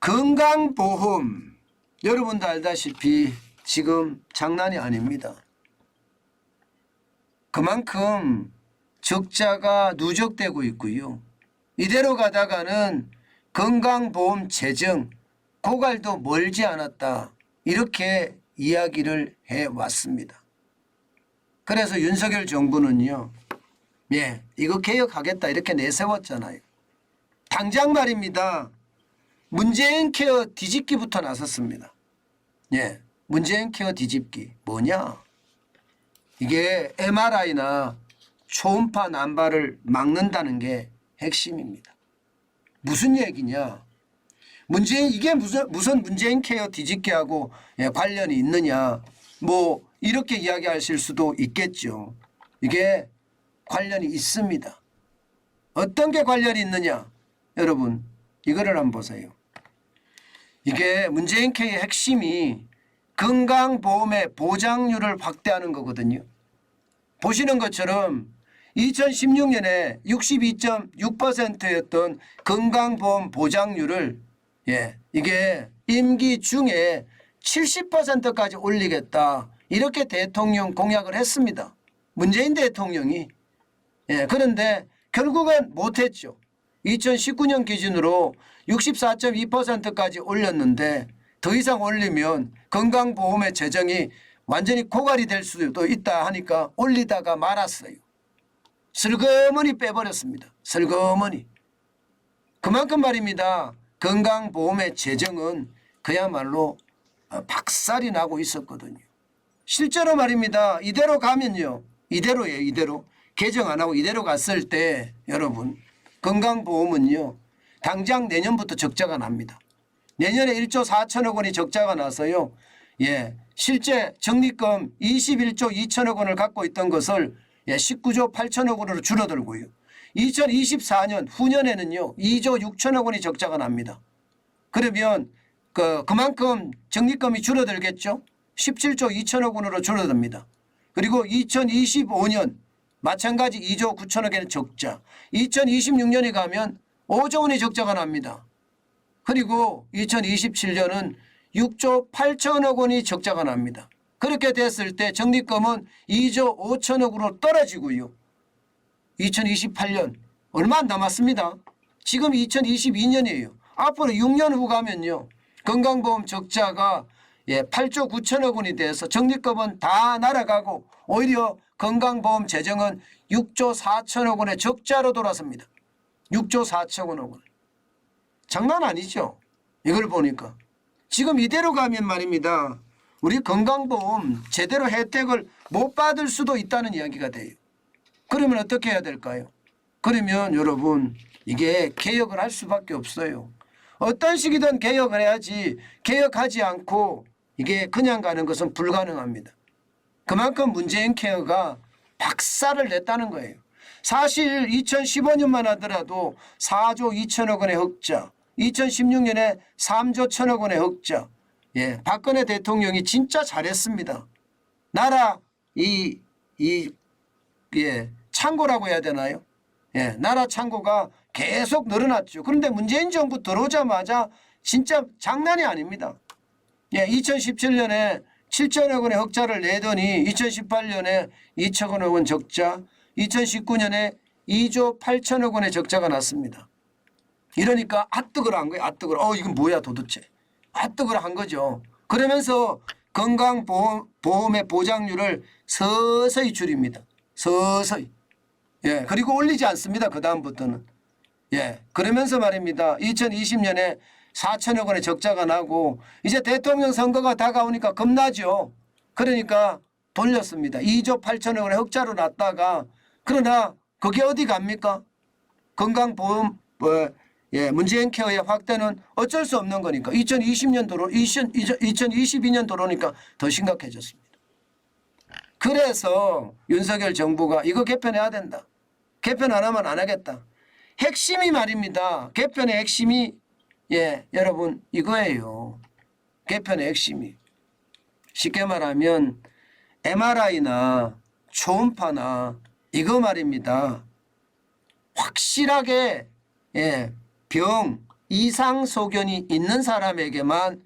건강보험 여러분도 알다시피 지금 장난이 아닙니다. 그만큼 적자가 누적되고 있고요. 이대로 가다가는 건강보험 재정 고갈도 멀지 않았다. 이렇게 이야기를 해왔습니다. 그래서 윤석열 정부는요. 이거 개혁하겠다 이렇게 내세웠잖아요. 당장 말입니다. 문재인 케어 뒤집기부터 나섰습니다. 문재인 케어 뒤집기 뭐냐? 이게 MRI나 초음파 난발을 막는다는 게 핵심입니다. 무슨 얘기냐? 이게 무슨 문재인 케어 뒤집기하고 관련이 있느냐? 뭐 이렇게 이야기하실 수도 있겠죠. 이게 관련이 있습니다. 어떤 게 관련이 있느냐? 여러분 이거를 한번 보세요. 이게 문재인 케어의 핵심이 건강보험의 보장률을 확대하는 거거든요. 보시는 것처럼 2016년에 62.6%였던 건강보험 보장률을 이게 임기 중에 70%까지 올리겠다. 이렇게 대통령 공약을 했습니다. 문재인 대통령이. 그런데 결국은 못했죠. 2019년 기준으로 64.2%까지 올렸는데 더 이상 올리면 건강보험의 재정이 완전히 고갈이 될 수도 있다 하니까 올리다가 말았어요. 슬그머니 빼버렸습니다. 슬그머니. 그만큼 말입니다. 건강보험의 재정은 그야말로 박살이 나고 있었거든요. 실제로 말입니다. 이대로 가면요. 이대로. 개정 안 하고 이대로 갔을 때 여러분 건강보험은요. 당장 내년부터 적자가 납니다. 내년에 1조 4천억 원이 적자가 나서요. 실제 적립금 21조 2천억 원을 갖고 있던 것을 19조 8천억 원으로 줄어들고요. 2024년 후년에는요. 2조 6천억 원이 적자가 납니다. 그러면 그만큼 적립금이 줄어들겠죠. 17조 2천억 원으로 줄어듭니다. 그리고 2025년 마찬가지 2조 9천억 원의 적자. 2026년에 가면 5조 원의 적자가 납니다. 그리고 2027년은 6조 8천억 원이 적자가 납니다. 그렇게 됐을 때 적립금은 2조 5천억으로 떨어지고요. 2028년 얼마 안 남았습니다. 지금 2022년이에요. 앞으로 6년 후 가면요. 건강보험 적자가 8조 9천억 원이 돼서 적립금은 다 날아가고 오히려 건강보험 재정은 6조 4천억 원의 적자로 돌아섭니다. 6조 4천억 원. 장난 아니죠. 이걸 보니까. 지금 이대로 가면 말입니다. 우리 건강보험 제대로 혜택을 못 받을 수도 있다는 이야기가 돼요. 그러면 어떻게 해야 될까요? 그러면 여러분 이게 개혁을 할 수밖에 없어요. 어떤 식이든 개혁을 해야지 개혁하지 않고 이게 그냥 가는 것은 불가능합니다. 그만큼 문재인 케어가 박살을 냈다는 거예요. 사실 2015년만 하더라도 4조 2천억 원의 흑자, 2016년에 3조 1천억 원의 흑자. 박근혜 대통령이 진짜 잘했습니다. 나라 창고라고 해야 되나요? 나라 창고가 계속 늘어났죠. 그런데 문재인 정부 들어오자마자 진짜 장난이 아닙니다. 2017년에 7천억 원의 흑자를 내더니 2018년에 2천억 원 적자, 2019년에 2조 8천억 원의 적자가 났습니다. 이러니까 아뜨거라 한 거예요. 아뜨거라. 이건 뭐야 도대체. 아뜨거라 한 거죠. 그러면서 건강보험의 보장률을 서서히 줄입니다. 서서히. 그리고 올리지 않습니다. 그 다음부터는. 그러면서 말입니다. 2020년에 4천억 원의 적자가 나고 이제 대통령 선거가 다가오니까 겁나죠. 그러니까 돌렸습니다. 2조 8천억 원의 흑자로 났다가 그러나 그게 어디 갑니까? 건강보험 문재인 케어의 확대는 어쩔 수 없는 거니까 2022년도로니까 더 심각해졌습니다. 그래서 윤석열 정부가 이거 개편해야 된다. 개편 안 하면 안 하겠다. 핵심이 말입니다. 개편의 핵심이 여러분 이거예요. 개편의 핵심이. 쉽게 말하면 MRI나 초음파나 이거 말입니다. 확실하게 병 이상 소견이 있는 사람에게만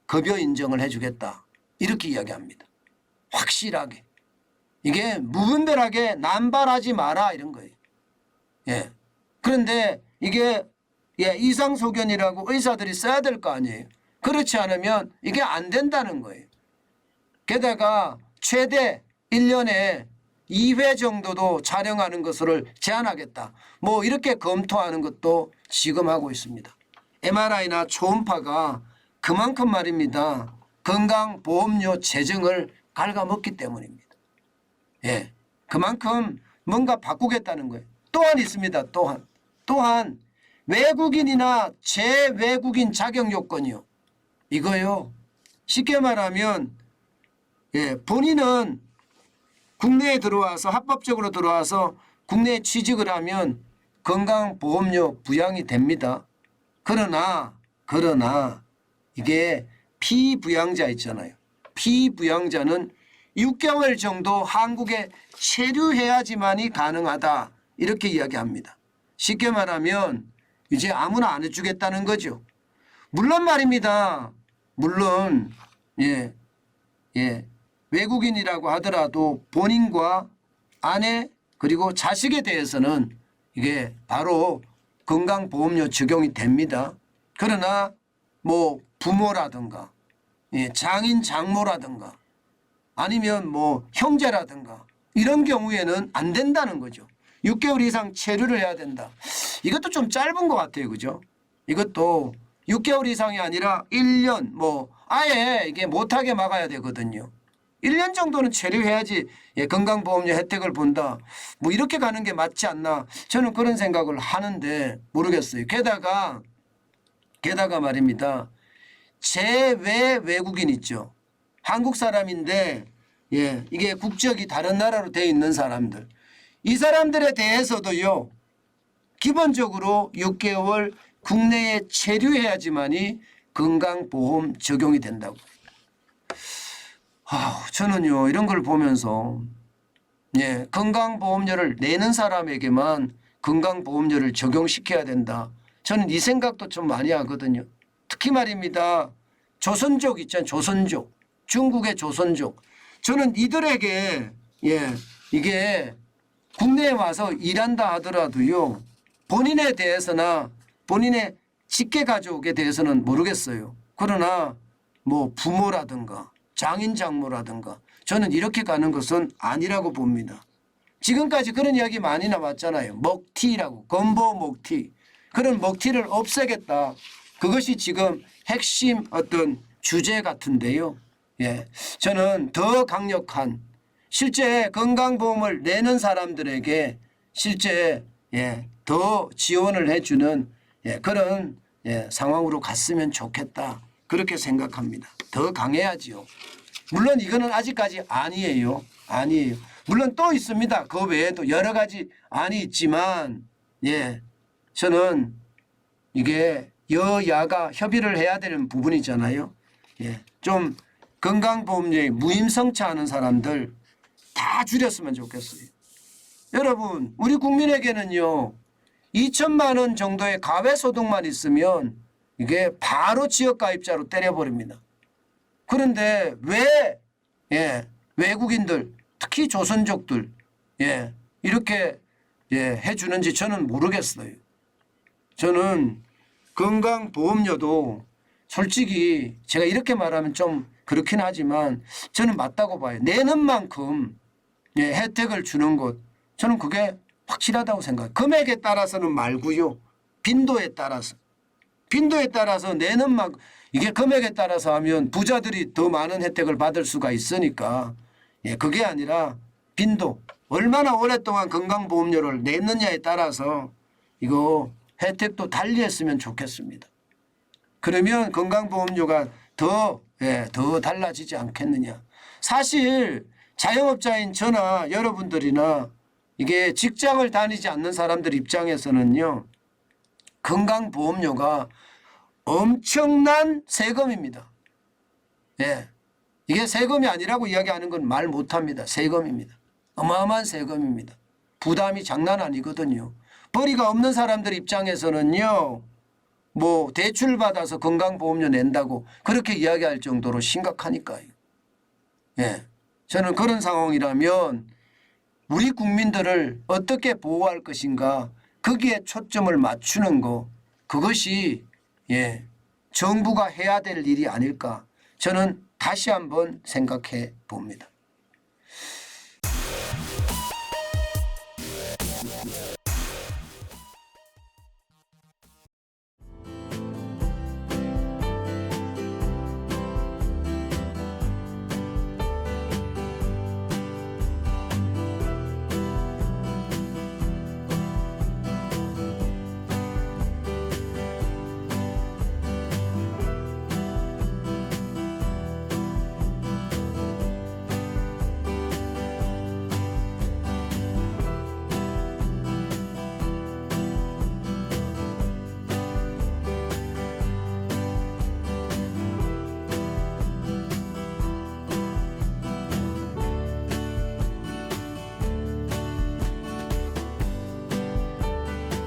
급여 인정을 해주겠다. 이렇게 이야기합니다. 확실하게. 이게 무분별하게 남발하지 마라 이런 거예요. 예. 그런데 이게 이상 소견이라고 의사들이 써야 될 거 아니에요. 그렇지 않으면 이게 안 된다는 거예요. 게다가 최대 1년에 2회 정도도 촬영하는 것을 제한하겠다. 뭐 이렇게 검토하는 것도 지금 하고 있습니다. MRI나 초음파가 그만큼 말입니다. 건강보험료 재정을 갉아먹기 때문입니다. 예, 그만큼 뭔가 바꾸겠다는 거예요. 또한 있습니다. 또한 외국인이나 재외국인 자격 요건이요. 이거요. 쉽게 말하면 본인은 국내에 들어와서 합법적으로 들어와서 국내에 취직을 하면 건강보험료 부양이 됩니다. 그러나 이게 피부양자 있잖아요. 피부양자는 6개월 정도 한국에 체류해야지만이 가능하다. 이렇게 이야기합니다. 쉽게 말하면 이제 아무나 안 해주겠다는 거죠. 물론 말입니다. 물론 외국인이라고 하더라도 본인과 아내 그리고 자식에 대해서는 이게 바로 건강보험료 적용이 됩니다. 그러나 뭐 부모라든가 장인 장모라든가 아니면 뭐 형제라든가 이런 경우에는 안 된다는 거죠. 6개월 이상 체류를 해야 된다. 이것도 좀 짧은 것 같아요. 그죠? 이것도 6개월 이상이 아니라 1년 뭐 아예 이게 못하게 막아야 되거든요. 1년 정도는 체류해야지 건강보험료 혜택을 본다. 뭐 이렇게 가는 게 맞지 않나. 저는 그런 생각을 하는데 모르겠어요. 게다가 말입니다. 재외 외국인 있죠. 한국 사람인데 이게 국적이 다른 나라로 돼 있는 사람들. 이 사람들에 대해서도요. 기본적으로 6개월 국내에 체류해야지만이 건강보험 적용이 된다고. 저는요 이런 걸 보면서 건강보험료를 내는 사람에게만 건강보험료를 적용시켜야 된다. 저는 이 생각도 좀 많이 하거든요. 특히 말입니다. 조선족 있잖아요. 조선족. 중국의 조선족. 저는 이들에게 이게 국내에 와서 일한다 하더라도요. 본인에 대해서나 본인의 직계 가족에 대해서는 모르겠어요. 그러나 뭐 부모라든가 장인 장모라든가 저는 이렇게 가는 것은 아니라고 봅니다. 지금까지 그런 이야기 많이 나왔잖아요. 먹튀라고. 건보 먹튀. 그런 먹튀를 없애겠다. 그것이 지금 핵심 어떤 주제 같은데요. 저는 더 강력한 실제 건강보험을 내는 사람들에게 실제 더 지원을 해주는 그런 상황으로 갔으면 좋겠다. 그렇게 생각합니다. 더 강해야지요. 물론 이거는 아직까지 아니에요. 물론 또 있습니다. 그 외에도 여러 가지 안이 있지만 저는 이게 여야가 협의를 해야 되는 부분이잖아요. 좀 건강보험료에 무임승차하는 사람들 다 줄였으면 좋겠어요. 여러분 우리 국민에게는요 2천만 원 정도의 가외소득만 있으면 이게 바로 지역가입자로 때려버립니다. 그런데 왜 외국인들 특히 조선족들 이렇게 해주는지 저는 모르겠어요. 저는 건강보험료도 솔직히 제가 이렇게 말하면 좀 그렇긴 하지만 저는 맞다고 봐요. 내는 만큼 혜택을 주는 것 저는 그게 확실하다고 생각해요. 금액에 따라서는 말고요. 빈도에 따라서 내는 만큼 이게 금액에 따라서 하면 부자들이 더 많은 혜택을 받을 수가 있으니까 그게 아니라 빈도 얼마나 오랫동안 건강보험료를 냈느냐에 따라서 이거 혜택도 달리했으면 좋겠습니다. 그러면 건강보험료가 더 달라지지 않겠느냐. 사실 자영업자인 저나 여러분들이나 이게 직장을 다니지 않는 사람들 입장에서는요. 건강보험료가 엄청난 세금입니다. 이게 세금이 아니라고 이야기하는 건 말 못합니다. 세금입니다. 어마어마한 세금입니다. 부담이 장난 아니거든요. 벌이가 없는 사람들 입장에서는요. 뭐 대출 받아서 건강보험료 낸다고 그렇게 이야기할 정도로 심각하니까요. 예, 저는 그런 상황이라면 우리 국민들을 어떻게 보호할 것인가 거기에 초점을 맞추는 거 그것이 정부가 해야 될 일이 아닐까 저는 다시 한번 생각해 봅니다.